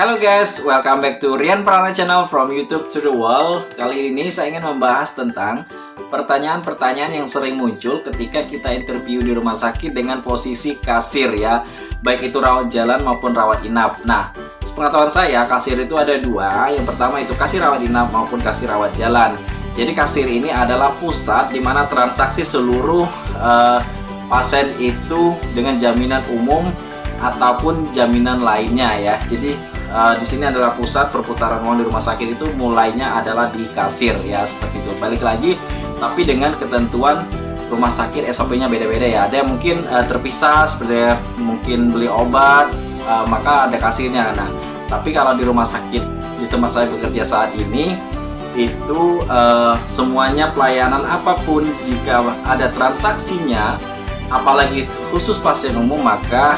Halo guys, welcome back to Rian Prana Channel from YouTube to the World. Kali ini saya ingin membahas tentang pertanyaan-pertanyaan yang sering muncul ketika kita interview di rumah sakit dengan posisi kasir ya, baik itu rawat jalan maupun rawat inap. Nah, sepengetahuan saya kasir itu ada dua. Yang pertama itu kasir rawat inap maupun kasir rawat jalan. Jadi kasir ini adalah pusat di mana transaksi seluruh pasien itu dengan jaminan umum ataupun jaminan lainnya ya. Jadi di sini adalah pusat perputaran uang di rumah sakit itu mulainya adalah di kasir ya, seperti itu. Balik lagi, tapi dengan ketentuan rumah sakit SOP-nya beda-beda ya. Ada yang mungkin terpisah seperti mungkin beli obat, maka ada kasirnya. Nah, tapi kalau di rumah sakit di tempat saya bekerja saat ini itu semuanya pelayanan apapun jika ada transaksinya, apalagi khusus pasien umum, maka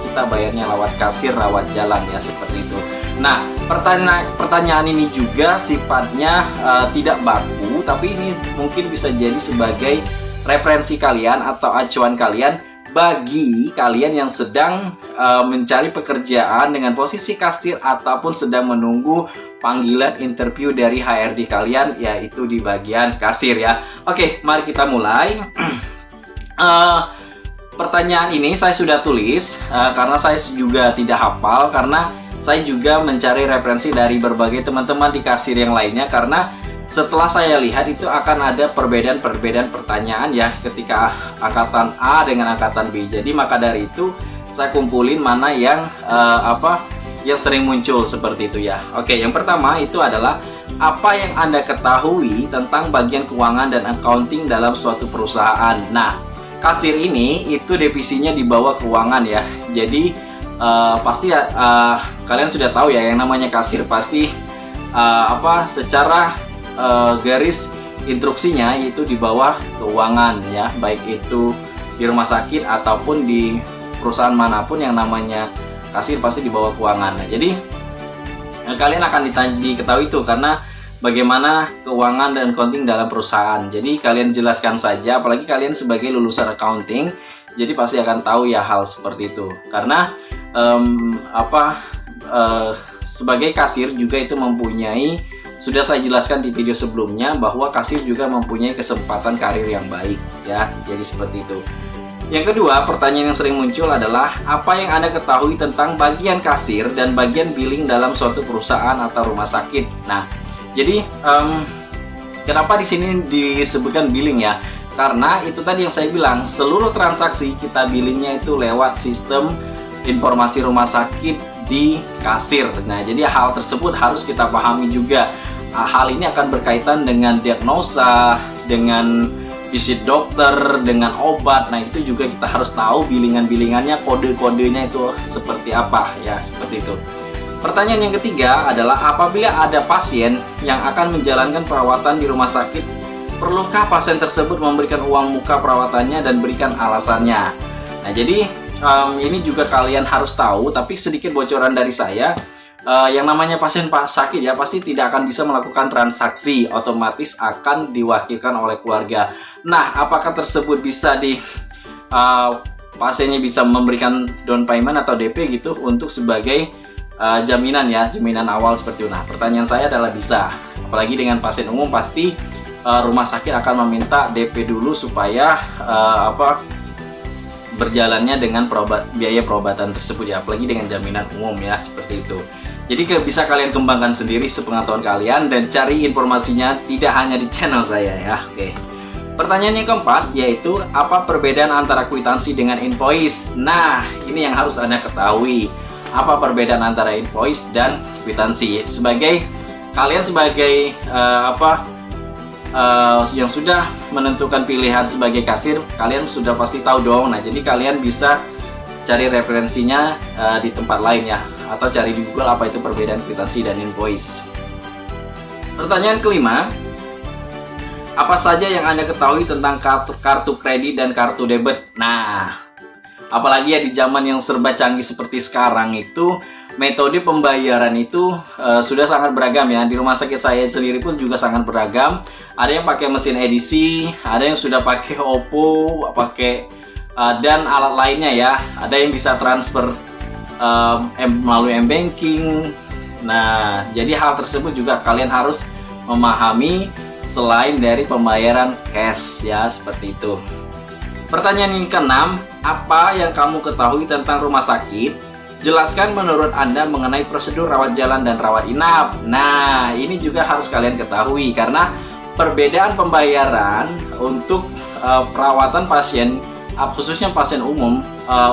kita bayarnya lewat kasir rawat jalan ya, seperti itu. Nah, pertanyaan ini juga sifatnya tidak baku, tapi ini mungkin bisa jadi sebagai referensi kalian atau acuan kalian bagi kalian yang sedang mencari pekerjaan dengan posisi kasir ataupun sedang menunggu panggilan interview dari HRD kalian, yaitu di bagian kasir ya. Oke, mari kita mulai. Pertanyaan ini saya sudah tulis karena saya juga tidak hafal, karena saya juga mencari referensi dari berbagai teman-teman di kasir yang lainnya, karena setelah saya lihat itu akan ada perbedaan pertanyaan ya ketika angkatan A dengan angkatan B. Jadi maka dari itu saya kumpulin mana yang yang sering muncul seperti itu ya. Oke, yang pertama itu adalah apa yang Anda ketahui tentang bagian keuangan dan accounting dalam suatu perusahaan. Nah, kasir ini itu divisinya di bawah keuangan ya. Jadi pasti kalian sudah tahu ya yang namanya kasir, pasti secara garis instruksinya itu di bawah keuangan ya, baik itu di rumah sakit ataupun di perusahaan manapun yang namanya kasir pasti di bawah keuangan. Nah, jadi kalian akan diketahui itu karena bagaimana keuangan dan accounting dalam perusahaan. Jadi kalian jelaskan saja, apalagi kalian sebagai lulusan accounting, jadi pasti akan tahu ya hal seperti itu. Karena sebagai kasir juga itu mempunyai, sudah saya jelaskan di video sebelumnya, bahwa kasir juga mempunyai kesempatan karir yang baik ya. Jadi seperti itu. Yang kedua, pertanyaan yang sering muncul adalah apa yang Anda ketahui tentang bagian kasir dan bagian billing dalam suatu perusahaan atau rumah sakit. Nah, jadi kenapa di sini disebutkan billing ya? Karena itu tadi yang saya bilang, seluruh transaksi kita billingnya itu lewat sistem informasi rumah sakit di kasir. Nah, jadi hal tersebut harus kita pahami juga. Hal ini akan berkaitan dengan diagnosa, dengan visit dokter, dengan obat. Nah, itu juga kita harus tahu bilingannya, kode-kodenya itu seperti apa ya, seperti itu. Pertanyaan yang ketiga adalah apabila ada pasien yang akan menjalankan perawatan di rumah sakit, perlukah pasien tersebut memberikan uang muka perawatannya dan berikan alasannya? Nah, jadi ini juga kalian harus tahu, tapi sedikit bocoran dari saya. Yang namanya pasien sakit ya pasti tidak akan bisa melakukan transaksi, otomatis akan diwakilkan oleh keluarga. Nah, apakah tersebut bisa pasiennya bisa memberikan down payment atau DP gitu untuk sebagai jaminan ya, jaminan awal seperti itu. Nah, pertanyaan saya adalah bisa. Apalagi dengan pasien umum pasti rumah sakit akan meminta DP dulu supaya berjalannya dengan biaya perobatan tersebut ya, apalagi dengan jaminan umum ya, seperti itu. Jadi bisa kalian kembangkan sendiri sepengetahuan kalian dan cari informasinya tidak hanya di channel saya ya. Oke. Pertanyaan yang keempat yaitu apa perbedaan antara kwitansi dengan invoice? Nah, ini yang harus Anda ketahui. Apa perbedaan antara invoice dan kwitansi? Kalian sebagai yang sudah menentukan pilihan sebagai kasir, kalian sudah pasti tahu dong. Nah, jadi kalian bisa cari referensinya di tempat lain ya, atau cari di Google apa itu perbedaan kwitansi dan invoice. Pertanyaan kelima, apa saja yang Anda ketahui tentang kartu kredit dan kartu debit? Nah, apalagi ya di zaman yang serba canggih seperti sekarang itu, metode pembayaran itu sudah sangat beragam ya. Di rumah sakit saya sendiri pun juga sangat beragam. Ada yang pakai mesin edisi, ada yang sudah pakai OPPO, dan alat lainnya ya. Ada yang bisa transfer melalui m-banking. Nah, jadi hal tersebut juga kalian harus memahami selain dari pembayaran cash ya, seperti itu. Pertanyaan yang keenam, apa yang kamu ketahui tentang rumah sakit? Jelaskan menurut Anda mengenai prosedur rawat jalan dan rawat inap. Nah, ini juga harus kalian ketahui karena perbedaan pembayaran untuk perawatan pasien, khususnya pasien umum,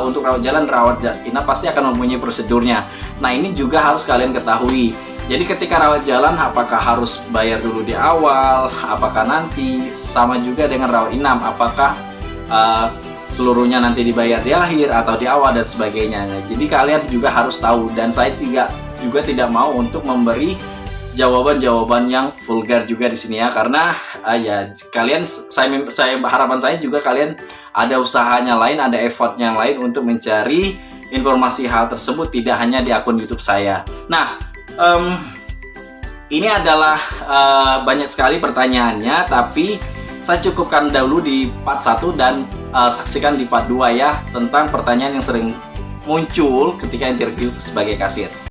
untuk rawat jalan, rawat inap pasti akan mempunyai prosedurnya. Nah, ini juga harus kalian ketahui. Jadi ketika rawat jalan, apakah harus bayar dulu di awal, apakah nanti, sama juga dengan rawat inap, apakah seluruhnya nanti dibayar di akhir atau di awal dan sebagainya. Nah, jadi kalian juga harus tahu, dan saya juga tidak mau untuk memberi jawaban-jawaban yang vulgar juga di sini ya, karena ya kalian, harapan saya juga kalian ada usahanya lain, ada effortnya yang lain untuk mencari informasi hal tersebut, tidak hanya di akun YouTube saya. Nah, ini adalah banyak sekali pertanyaannya, tapi saya cukupkan dahulu di part 1 dan saksikan di part 2 ya, tentang pertanyaan yang sering muncul ketika interview sebagai kasir.